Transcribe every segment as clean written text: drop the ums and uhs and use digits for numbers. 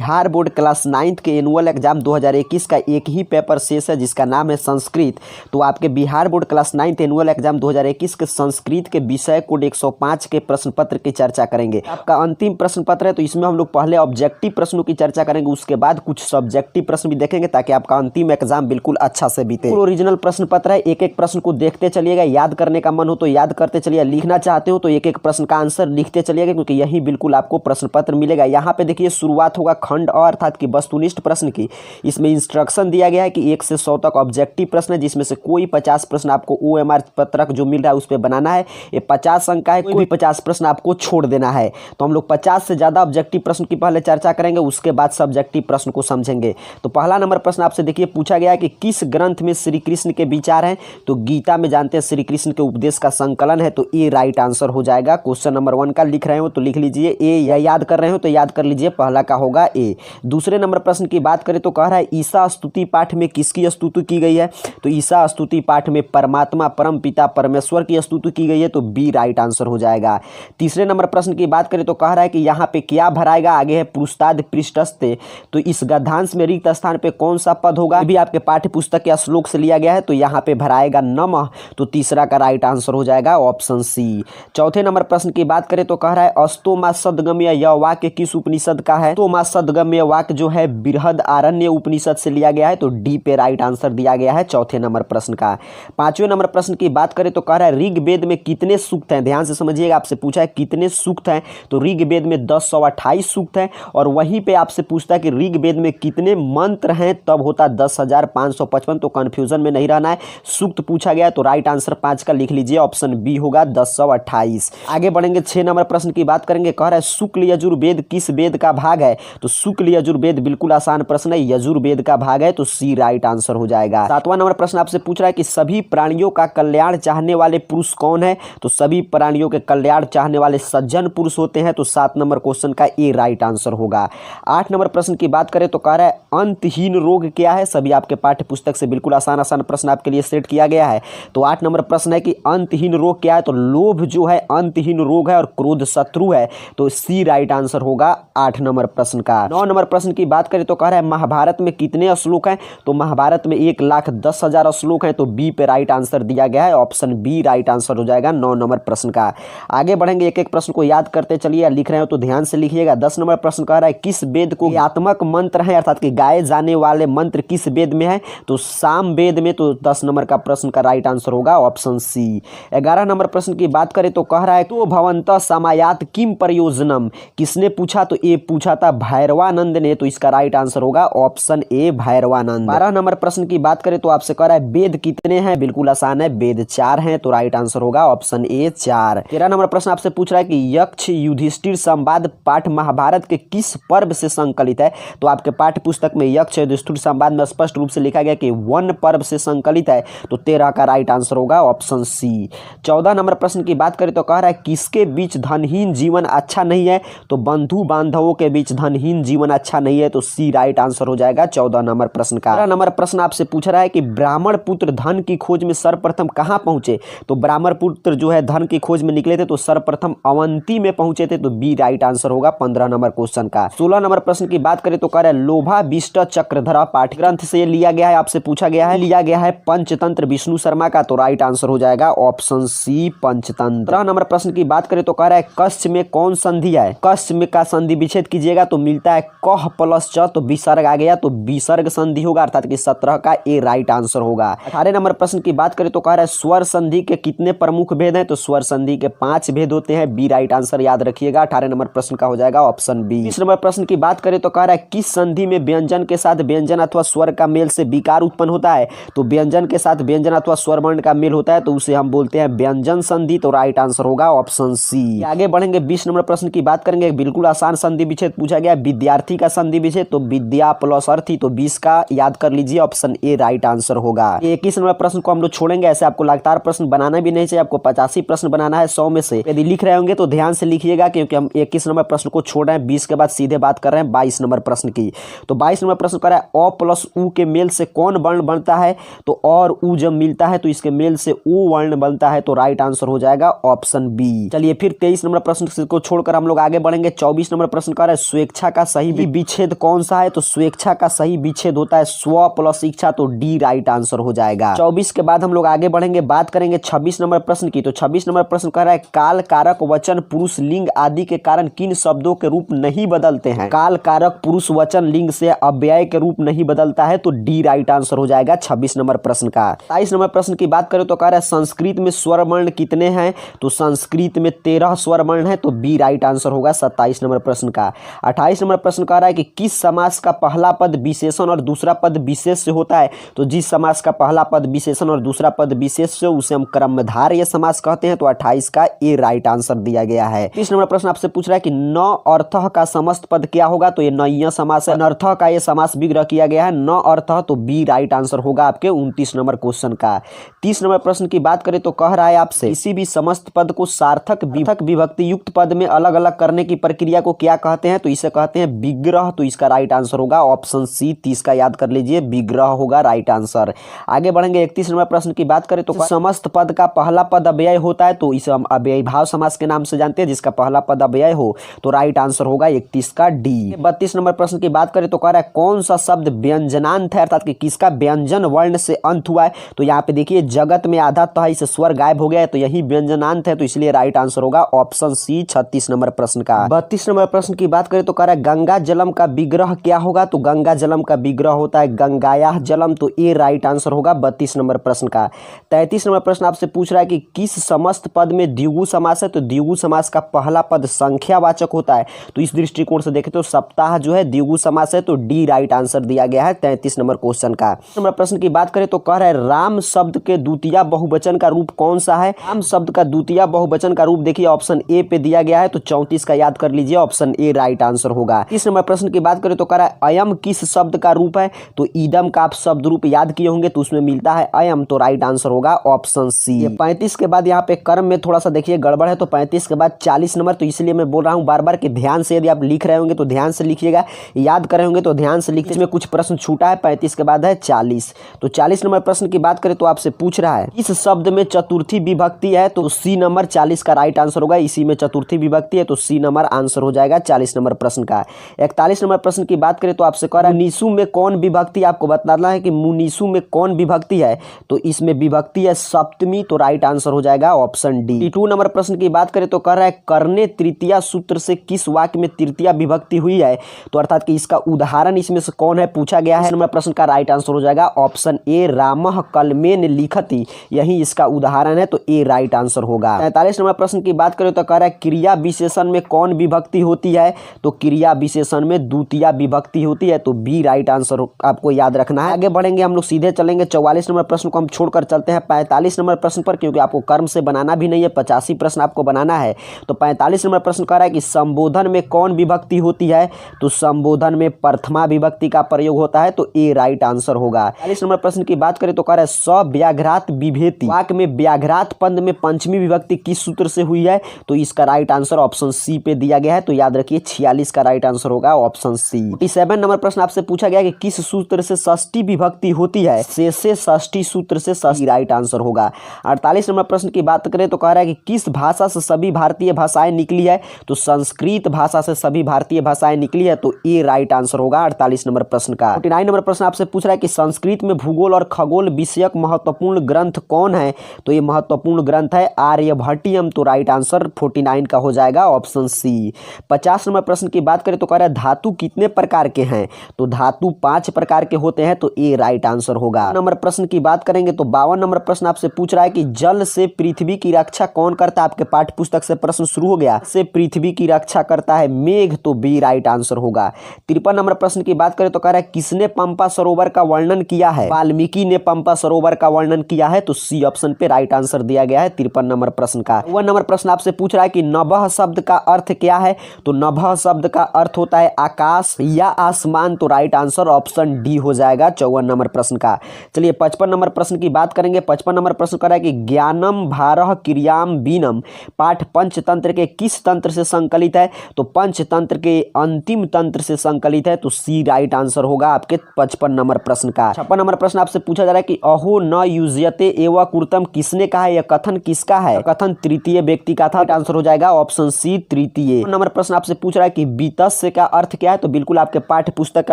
Bihar board class 9th के annual exam 2021 का एक ही पेपर शेष है जिसका नाम है संस्कृत। तो आपके Bihar board class 9th annual exam 2021 के संस्कृत के विषय कोड 105 के प्रश्न पत्र की चर्चा करेंगे। आपका अंतिम प्रश्न पत्र है, तो इसमें हम लोग पहले ऑब्जेक्टिव प्रश्नों की चर्चा करेंगे, उसके बाद कुछ सब्जेक्टिव प्रश्न भी देखेंगे ताकि आपका अंतिम एग्जाम बिल्कुल अच्छा से बीते। ओरिजिनल प्रश्न पत्र है, एक एक प्रश्न को देखते चलिएगा, याद करने का मन हो तो याद करते चलिए, लिखना चाहते हो तो एक एक प्रश्न का आंसर लिखते चलिएगा क्योंकि यही बिल्कुल आपको प्रश्न पत्र मिलेगा। यहाँ पे देखिए शुरुआत होगा खंड अ अर्थात कि वस्तुनिष्ठ प्रश्न की। इसमें इंस्ट्रक्शन दिया गया है कि 1 से 100 तक ऑब्जेक्टिव प्रश्न है जिसमें से कोई 50 प्रश्न आपको OMR पत्रक जो मिल रहा है उस पर बनाना है। ये 50 अंक का है, कोई 50 प्रश्न आपको छोड़ देना है। तो हम लोग 50 से ज़्यादा ऑब्जेक्टिव प्रश्न की पहले चर्चा करेंगे, उसके बाद सब्जेक्टिव प्रश्न को समझेंगे। तो पहला नंबर प्रश्न आपसे देखिए पूछा गया है कि किस ग्रंथ में श्री कृष्ण के विचार हैं। तो गीता में जानते हैं श्री कृष्ण के उपदेश का संकलन है, तो ए राइट आंसर हो जाएगा। क्वेश्चन नंबर 1 का लिख रहे हो तो लिख लीजिए ए, या याद कर रहे हो तो याद कर लीजिए, पहला का होगा ए। दूसरे नंबर प्रश्न की बात करें तो कह रहा है ईसा स्तुति पाठ में किसकी स्तुति की गई है। तो ईसा स्तुति पाठ में परमात्मा परम पिता परमेश्वर की स्तुति की गई है, तो बी राइट आंसर हो जाएगा। तीसरे नंबर प्रश्न की बात करें तो कह रहा है कि यहाँ पे क्या भराएगा, आगे है पृष्ठाद पृष्ठस्ते, तो इस गद्यांश में रिक्त स्थान पे कौन सा पद होगा। अभी आपके पाठ्य पुस्तक या श्लोक से लिया गया है, तो यहाँ पे भराएगा नमः, तो तीसरा का राइट आंसर हो जाएगा ऑप्शन सी। चौथे नंबर प्रश्न की बात करें तो कह रहा है अस्तोमा सदगम्य यह वाक्य किस उपनिषद का है। अस्तोमा सदगम्य वाक्य जो है बृहद आरण्य उपनिषद से लिया गया है, तो डी पे राइट आंसर दिया गया है चौथे नंबर प्रश्न का। पांचवें नंबर प्रश्न की बात करें तो कह रहा है ऋग्वेद में कितने सूक्त हैं। ध्यान से समझिएगा, आपसे पूछा है कितने सूक्त हैं, तो ऋग्वेद में 1028 सूक्त हैं। और वहीं पे आपसे पूछता है कि ऋग्वेद में कितने मंत्र हैं, तब होता 10,555, तो कंफ्यूजन में नहीं रहना है। सूक्त पूछा गया तो राइट आंसर 5 का लिख लीजिए, ऑप्शन बी होगा 1028। आगे बढ़ेंगे 6 नंबर प्रश्न की बात करेंगे। कह रहा है शुक्ल यजुर्वेद किस वेद का भाग है। तो शुक्ल यजुर्वेद बिल्कुल आसान प्रश्न है, यजुर्वेद का भाग है, तो सी राइट आंसर हो जाएगा। 7वां नंबर प्रश्न आपसे पूछ रहा है कि सभी प्राणियों का कल्याण चाहने वाले पुरुष कौन है। तो सभी प्राणियों के कल्याण चाहने वाले सज्जन पुरुष होते हैं, तो 7 नंबर क्वेश्चन का ए राइट आंसर होगा। 8 नंबर प्रश्न की बात करें तो कह रहा है अंतहीन रोग क्या है। सभी आपके पाठ्य पुस्तक से बिल्कुल आसान आसान प्रश्न आपके लिए सेट किया गया है। तो 8 नंबर प्रश्न है कि अंतहीन रोग क्या है। तो लोभ जो है अंतहीन रोग है और क्रोध शत्रु है, तो सी राइट आंसर होगा 8 नंबर प्रश्न का। 9 नंबर प्रश्न की बात करें तो कह रहा है महाभारत में कितने श्लोक हैं। तो महाभारत में 1,10,000 श्लोक हैं, तो बी पे राइट आंसर दिया गया है, ऑप्शन बी राइट आंसर हो जाएगा 9 नंबर प्रश्न का। आगे बढ़ेंगे, एक एक प्रश्न को याद करते चलिए, लिख रहे हो तो ध्यान से लिखिएगा। 10 नंबर प्रश्न कह रहा है किस वेद को क्रियात्मक मंत्र है, अर्थात कि गाए जाने वाले मंत्र किस वेद में है। तो साम वेद में, तो 10 नंबर का प्रश्न का राइट आंसर होगा ऑप्शन सी। 11 नंबर प्रश्न की बात करें तो कह रहा है तो भवंत समायात किम प्रयोजनम, किसने पूछा। तो ये पूछा था भैरवानंद ने, तो इसका राइट आंसर होगा ऑप्शन ए भैरवानंद। 12 नंबर प्रश्न की बात करें तो आपसे कह रहा है वेद कितने हैं। बिल्कुल आसान है, वेद 4 हैं, तो राइट आंसर होगा ऑप्शन ए 4। 13 नंबर प्रश्न आपसे पूछ रहा है कि यक्ष युधिष्ठिर संवाद पाठ महाभारत के किस पर्व से संकलित है। तो आपके पाठ्य पुस्तक में यक्ष युधिष्ठिर संवाद में स्पष्ट रूप से लिखा गया कि वन पर्व से संकलित है, तो 13 का राइट आंसर होगा ऑप्शन सी। 14 नंबर प्रश्न की बात करें तो कह रहा है किसके बीच धनहीन जीवन अच्छा नहीं है। तो बंधु बांधवों के बीच धनहीन जीवन अच्छा नहीं है, तो सी राइट आंसर हो जाएगा 14 नंबर प्रश्न का। 15 नंबर प्रश्न आपसे पूछ रहा है कि ब्राह्मण पुत्र धन की खोज में सर्वप्रथम कहां पहुंचे। तो ब्राह्मण पुत्र जो है धन की खोज में निकले थे, तो सर्वप्रथम अवंती में पहुंचे थे, तो बी राइट आंसर होगा 15 नंबर क्वेश्चन का। 16 नंबर प्रश्न की बात करें तो कह रहा है लोभाभीष्ट चक्रधरा पाठ ग्रंथ से लिया गया है, आपसे पूछा गया है, लिया गया है पंचतंत्र विष्णु शर्मा का, तो राइट आंसर हो जाएगा ऑप्शन सी पंचतंत्र। 17 नंबर प्रश्न की बात करें तो कह रहा है कश्च में कौन संधि है। कश्च में का संधि विच्छेद कीजिएगा तो मिलता है कह प्लस च, तो विसर्ग आ गया, तो विसर्ग संधि होगा, अर्थात कि 17 का ए राइट आंसर होगा। 18 नंबर प्रश्न की बात करें तो कह रहा है स्वर संधि के कितने प्रमुख भेद हैं। तो स्वर संधि के 5 भेद होते हैं, बी राइट आंसर याद रखिएगा। 18 नंबर प्रश्न का हो जाएगा ऑप्शन बी। 20 नंबर प्रश्न की बात करें तो कह रहा है किस संधि में व्यंजन के साथ व्यंजन अथवा स्वर का मेल से विकार उत्पन्न होता है। तो व्यंजन के साथ व्यंजन अथवा स्वर वर्ण का मेल होता है, तो उसे हम बोलते हैं व्यंजन संधि, तो राइट आंसर होगा ऑप्शन सी। आगे बढ़ेंगे 20 नंबर प्रश्न की बात करेंगे, बिल्कुल आसान संधि विच्छेद पूछा गया, विद्यार्थी का संधि विच्छेद, तो विद्या प्लस अर्थी, तो 20 का याद कर लीजिए, ऑप्शन ए राइट आंसर होगा। 21 नंबर प्रश्न को हम लोग छोड़ेंगे, ऐसे आपको लगातार प्रश्न बनाना भी नहीं चाहिए, आपको 85 प्रश्न बनाना है 100 में से। यदि लिख रहे होंगे तो ध्यान से लिखिएगा क्योंकि हम 21 नंबर प्रश्न को छोड़ रहे हैं, 20 के बाद सीधे बात कर रहे हैं 22 नंबर प्रश्न की। तो 22 नंबर प्रश्न कर रहा है अ प्लस उ के मेल से कौन वर्ण बनता है। तो और उ जब मिलता है तो इसके मेल से उ वर्ण बनता है, तो राइट आंसर हो जाएगा ऑप्शन बी। चलिए फिर 23 नंबर प्रश्न को छोड़कर हम लोग आगे बढ़ेंगे। 24 नंबर प्रश्न कर रहा है स्वेच्छा का सही विच्छेद कौन सा है? तो स्वेच्छा का सही विच्छेद होता है स्व प्लस इच्छा, तो डी राइट आंसर हो जाएगा। 24 के बाद हम लोग आगे बढ़ेंगे, बात करेंगे 26 नंबर प्रश्न की। तो 26 नंबर प्रश्न कह रहा है काल कारक वचन पुरुष लिंग आदि के कारण किन शब्दों के रूप नहीं बदलते हैं? काल कारक पुरुष वचन लिंग से अव्यय के रूप नहीं बदलता है, तो डी राइट आंसर हो जाएगा 26 नंबर प्रश्न का। 27 नंबर प्रश्न की बात करें तो कह रहा है संस्कृत में स्वर वर्ण कितने हैं? तो संस्कृत में 13 स्वर वर्ण है, तो बी राइट आंसर होगा 27 नंबर प्रश्न का। 28 नंबर प्रश्न कह रहा है कि किस समास का पहला पद विशेषण और दूसरा पद विशेष से होता है? तो जिस समास का पहला पद विशेषण और दूसरा पद विशेष से उसे हम क्रमधारय समास कहते हैं, तो 28 का ए राइट आंसर दिया गया है। 30 नंबर प्रश्न आपसे पूछ रहा है कि न अर्थः का समस्त पद क्या होगा? तो ये नय्य समास है। अनर्थः का ये समास विग्रह किया गया है, न अर्थः, तो बी राइट आंसर होगा आपके 29 नंबर क्वेश्चन का। 30 नंबर प्रश्न की बात करें तो कह रहा है आपसे किसी भी समस्त पद को सार्थक विभक्ति युक्त पद में अलग अलग करने की प्रक्रिया को क्या कहते हैं? तो इसे कहते हैं विग्रह, तो इसका राइट आंसर होगा ऑप्शन सी 30 का याद कर लीजिए, विग्रह होगा राइट आंसर। आगे बढ़ेंगे 31 नंबर प्रश्न की बात करें तो समस्त पद का पहला पद अव्यय होता है, तो इसे हम अव्ययी भाव समास के नाम से जानते हैं, जिसका पहला पद अव्यय हो तो राइट आंसर होगा 31 का डी। 32 नंबर प्रश्न की बात करें तो कह रहा है कौन सा शब्द व्यंजनांत है, अर्थात कि किसका व्यंजन वर्ण से अंत हुआ है? तो यहाँ पे देखिए जगत में आधा तो है, इसे स्वर गायब हो गया है, तो यही व्यंजनांत है, तो इसलिए राइट आंसर होगा ऑप्शन सी 36 नंबर प्रश्न का। 32 नंबर प्रश्न की बात करें तो कह रहा है गंगा जलम का विग्रह क्या होगा? तो गंगा जलम का विग्रह होता है गंगायाः जलम, तो ए राइट आंसर होगा 32 नंबर प्रश्न का। 33 नंबर प्रश्न आपसे पूछ रहा है कि किस समस्त पद में द्विगु समास है? तो द्विगु समास का पहला पद संख्यावाचक होता है, तो इस दृष्टिकोण से देखें तो सप्ताह जो है द्विगु समास है, तो डी राइट आंसर दिया गया है 33 नंबर क्वेश्चन का। नंबर प्रश्न की बात करें तो कह रहा है राम शब्द के द्वितीय बहुवचन का रूप कौन सा है? राम शब्द का द्वितीय बहुवचन का रूप देखिए ऑप्शन ए पे दिया गया है, तो 34 का याद कर लीजिए, ऑप्शन ए राइट आंसर होगा। 30 नंबर प्रश्न की बात करें तो कह रहा है अयम किस शब्द का रूप है? तो ईदम का आप शब्द रूप याद किए होंगे, तो उसमें मिलता है अयम, तो राइट आंसर होगा ऑप्शन सी। 35 के बाद यहाँ पे क्रम में थोड़ा सा देखिए गड़बड़ है, तो 35 के बाद 40 नंबर, तो इसलिए मैं बोल रहा हूँ बार बार कि ध्यान से, यदि आप लिख रहे होंगे तो ध्यान से लिखिएगा, याद कर रहे होंगे तो ध्यान से लिखिए। इसमें कुछ प्रश्न छूटा है, 35 के बाद है 40। तो 40 नंबर प्रश्न की बात करें तो आपसे पूछ रहा है इस शब्द में चतुर्थी विभक्ति है? तो सी नंबर 40 का राइट आंसर होगा, इसी में चतुर्थी विभक्ति है, तो सी नंबर आंसर हो जाएगा 40 नंबर प्रश्न का। 41 नंबर प्रश्न की बात करें तो आपसे कह रहा है मुनीसु में कौन विभक्ति, आपको बताना है कि मुनीसु में कौन विभक्ति है? तो इसमें विभक्ति है सप्तमी, तो राइट आंसर हो जाएगा ऑप्शन डी। 2 नंबर प्रश्न की बात करें तो कह रहा है करने तृतीया सूत्र से किस वाक्य में तृतीया विभक्ति हुई है? तो अर्थात कि इसका उदाहरण इसमें से कौन है पूछा गया है। नंबर प्रश्न का राइट आंसर हो जाएगा ऑप्शन ए रामः कलमेन लिखति, यही इसका उदाहरण है, तो ए राइट आंसर होगा। 43 नंबर प्रश्न की बात करें तो कह रहा है क्रिया विशेषण में कौन विभक्ति होती है? तो क्रिया विशेषण में द्वितीया विभक्ति होती है, तो बी राइट आंसर आपको याद रखना है। आगे बढ़ेंगे हम लोग सीधे चलेंगे 44 नंबर प्रश्न को हम छोड़कर चलते हैं 45 नंबर प्रश्न पर, क्योंकि आपको कर्म से बनाना भी नहीं है, 85 प्रश्न आपको बनाना है। तो 45 नंबर प्रश्न कह रहा है कि संबोधन में कौन विभक्ति होती है? तो संबोधन में प्रथमा विभक्ति का प्रयोग होता है, तो ए राइट आंसर होगा। 45 नंबर प्रश्न की बात करें तो कह रहा है सव्याघ्रात बिभेति वाक्य में व्याघ्रात पद में पंचमी विभक्ति किस सूत्र से हुई है? तो इसका राइट आंसर ऑप्शन सी पे दिया गया है, तो याद रखिए 46 का राइट आंसर होगा ऑप्शन सी। 47 नंबर प्रश्न आपसे पूछा गया कि किस सूत्र से षष्ठी विभक्ति होती है? से षष्ठी सूत्र से षष्ठी राइट आंसर होगा। 48 नंबर प्रश्न की बात करें तो कह रहा है कि किस भाषा से सभी भारतीय भाषाएं निकली है? तो संस्कृत भाषा से सभी भारतीय भाषाएं निकली है, तो ए राइट आंसर होगा 48 नंबर प्रश्न का। 49 नंबर प्रश्न आपसे पूछ रहा है कि संस्कृत में भूगोल और खगोल विषयक महत्वपूर्ण ग्रंथ कौन है? तो ये महत्वपूर्ण ग्रंथ है आर्यभट्टियम, तो राइट आंसर 49 का हो जाएगा ऑप्शन सी। 50 नंबर प्रश्न की बात करें तो कह रहा है धातु कितने प्रकार के हैं? तो धातु 5 प्रकार के होते हैं, तो ए राइट आंसर होगा। नंबर प्रश्न की बात करेंगे तो 52 नंबर प्रश्न आपसे पूछ रहा है कि जल से पृथ्वी की रक्षा कौन करता है? आपके पाठ्य पुस्तक से प्रश्न शुरू हो गया, से पृथ्वी की रक्षा करता है मेघ, तो बी राइट आंसर होगा। 53 नंबर प्रश्न की बात करें तो कह रहा है किसने पंपा सरोवर का वर्णन किया है? वाल्मीकि ने पंपा सरोवर का वर्णन किया है, तो सी ऑप्शन पे राइट आंसर दिया गया है 53 नंबर प्रश्न का। 54 नंबर प्रश्न आपसे पूछ रहा है कि नभः शब्द का अर्थ क्या है? तो नभः शब्द का अर्थ होता है आकाश या आसमान, तो राइट आंसर ऑप्शन डी हो जाएगा 54 नंबर प्रश्न का। चलिए 55 नंबर प्रश्न की बात करेंगे। 55 नंबर प्रश्न कर रहा है कि ज्ञानम भारः क्रियाम बीनम पाठ पंचतंत्र के किस तंत्र से संकलित है? तो पंचतंत्र के अंतिम तंत्र से संकलित है, तो सी राइट आंसर होगा आपके 55 नंबर प्रश्न का। 56 नंबर प्रश्न आपसे पूछा जा रहा है कि अहो न युज्यते एवं कुर्तम किसने कहा है? यह कथन किसका है? कथन तृतीय व्यक्ति का था, आंसर हो जाएगा ऑप्शन सी तृतीय। नंबर प्रश्न आपसे पूछ रहा है कि बीतस सस्य का अर्थ क्या है? तो बिल्कुल आपके पाठ्य पुस्तक के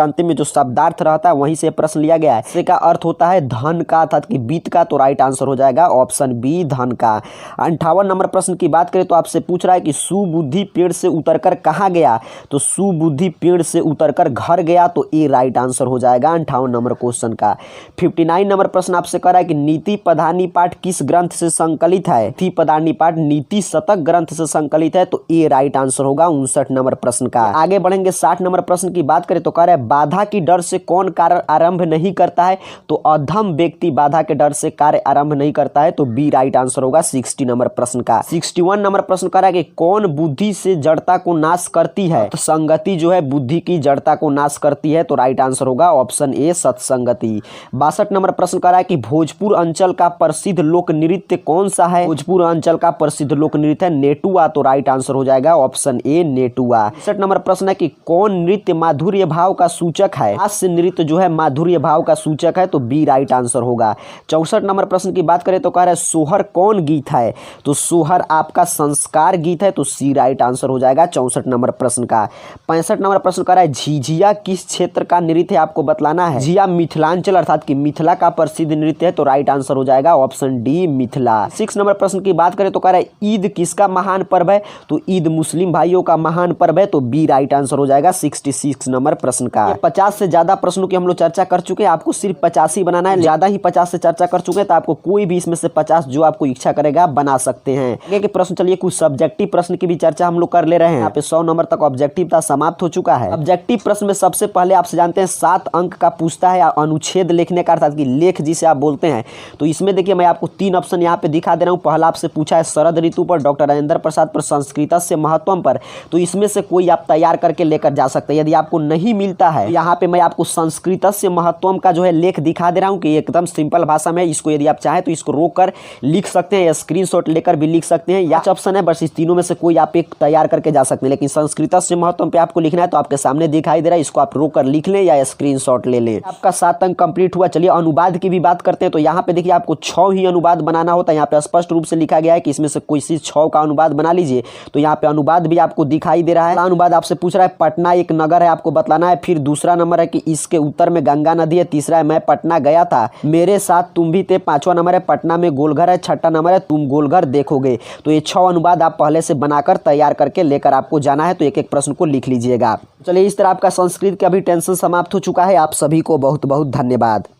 अंतिम में जो शब्दार्थ रहता है वहीं से प्रश्न लिया गया है। सस्य का अर्थ होता है धन का अर्थात कि वित्त का, तो राइट आंसर हो जाएगा ऑप्शन बी धन का। 58 नंबर प्रश्न की बात करें तो आपसे पूछ रहा है कि सुबुद्धि पेड़ से उतरकर कहाँ गया? तो सुबुद्धि पेड़ से उतरकर घर गया, तो ए राइट आंसर हो जाएगा 58 नंबर क्वेश्चन का। 59 नंबर प्रश्न आपसे कह रहा है कि नीति पदानी पाठ किस ग्रंथ से संकलित है? नीति पदानी पाठ नीति शतक ग्रंथ से संकलित है, तो ए राइट आंसर होगा 59 नंबर प्रश्न का। आगे बढ़ेंगे 60 नंबर प्रश्न की बात करें तो कह रहा है बाधा की डर से कौन कार्य आरंभ नहीं करता है? तो अधम व्यक्ति बाधा के डर से कार्य आरंभ नहीं करता है, तो बी राइट आंसर होगा 60 नंबर प्रश्न का। 61 नंबर प्रश्न कह रहा है कि कौन बुद्धि से जड़ता को नाश करती है? तो संगति जो है बुद्धि की जड़ता को नाश करती है, तो राइट आंसर होगा ऑप्शन ए सत्संगति। 62 नंबर प्रश्न कह रहा है कि भोजपुर अंचल का प्रसिद्ध लोक नृत्य कौन सा है? भोजपुर अंचल का प्रसिद्ध लोक नृत्य है नेटुआ, तो राइट आंसर हो जाएगा ऑप्शन ए नेटुआ। 63 नंबर प्रश्न है कि कौन नृत्य माधुर्य भाव का सूचक है? हास्य नृत्य जो है माधुर्य भाव का सूचक है, तो बी राइट आंसर होगा। 64 नंबर प्रश्न की बात करें तो कह रहा है सोहर कौन गीत है? तो सोहर आपका संस्कार गीत है, तो सी राइट आंसर हो जाएगा 64 नंबर प्रश्न का। 65 नंबर प्रश्न कह रहा है झिझिया किस क्षेत्र का नृत्य है? आपको बतलाना है। झिझिया मिथिलांचल अर्थात कि मिथिला का प्रसिद्ध नृत्य है, तो राइट आंसर हो जाएगा ऑप्शन डी मिथिला। 6 नंबर प्रश्न की बात करें तो कह रहा है ईद किसका महान पर्व है? तो ईद मुस्लिम भाइयों का महान पर्व है, तो बी राइट आंसर हो जाएगा 66 नंबर प्रश्न का। 50 से ज्यादा प्रश्नों की हम लोग चर्चा कर चुके हैं, आपको सिर्फ 50 ही बनाना है। ज्यादा ही 50 से चर्चा कर चुके हैं तो आपको कोई भी इसमें से 50 जो आपको इच्छा करेगा बना सकते हैं। आगे के प्रश्न चलिए कुछ सब्जेक्टिव प्रश्न की भी चर्चा हम लोग कर ले रहे हैं। यहाँ पे 100 नंबर तक ऑब्जेक्टिव था समाप्त हो चुका है। ऑब्जेक्टिव प्रश्न में सबसे पहले आपसे जानते हैं 7 अंक का पूछता है अनुच्छेद लिखने का अर्थात कि लेख जिसे आप बोलते हैं। तो इसमें देखिए मैं आपको 3 ऑप्शन यहाँ पे दिखा दे रहा हूँ। पहला आपसे पूछा है शरद ऋतु पर, डॉक्टर राजेंद्र प्रसाद पर, संस्कृतस्य महत्वम पर। तो इसमें से कोई आप तैयार करके लेकर जा सकते हैं। यदि आपको नहीं मिलता है यहाँ पे मैं आपको संस्कृतस्य महत्वम का जो है लेख दिखा दे रहा हूँ कि एकदम सिंपल भाषा में। इसको यदि आप चाहें तो इसको रोक कर लिख सकते हैं या स्क्रीनशॉट लेकर भी लिख सकते हैं, या ऑप्शन है बस इस तीनों में से कोई आप एक तैयार करके जा सकते हैं। लेकिन संस्कृतस्य महत्वम पे आपको लिखना है तो आपके सामने दिखाई दे रहा है, इसको आप रोक कर लिख लें या स्क्रीनशॉट ले लें। आपका 7 अंक कंप्लीट हुआ। चलिए अनुवाद की भी बात करते हैं। तो यहाँ पे देखिए आपको 6 ही अनुवाद बनाना होता है। यहाँ पे स्पष्ट रूप से लिखा गया है कि इसमें से कोई सी 6 का अनुवाद बना लीजिए। तो यहाँ पे अनुवाद भी आपको दिखाई दे रहा है। अनुवाद आपसे पूछ रहा है पटना एक नगर है, आपको बतलाना है। फिर दूसरा नंबर है कि इसके उत्तर में गंगा नदी है। तीसरा है मैं पटना गया था, मेरे साथ तुम भी थे। 5वां नंबर है पटना में गोलघर है। 6ठा नंबर है तुम गोलघर देखोगे। तो ये 6 अनुवाद आप पहले से बनाकर तैयार करके लेकर आपको जाना है। तो एक एक प्रश्न को लिख लीजिएगा। चलिए इस तरह आपका संस्कृत का भी टेंशन समाप्त हो चुका है। आप सभी को बहुत बहुत धन्यवाद।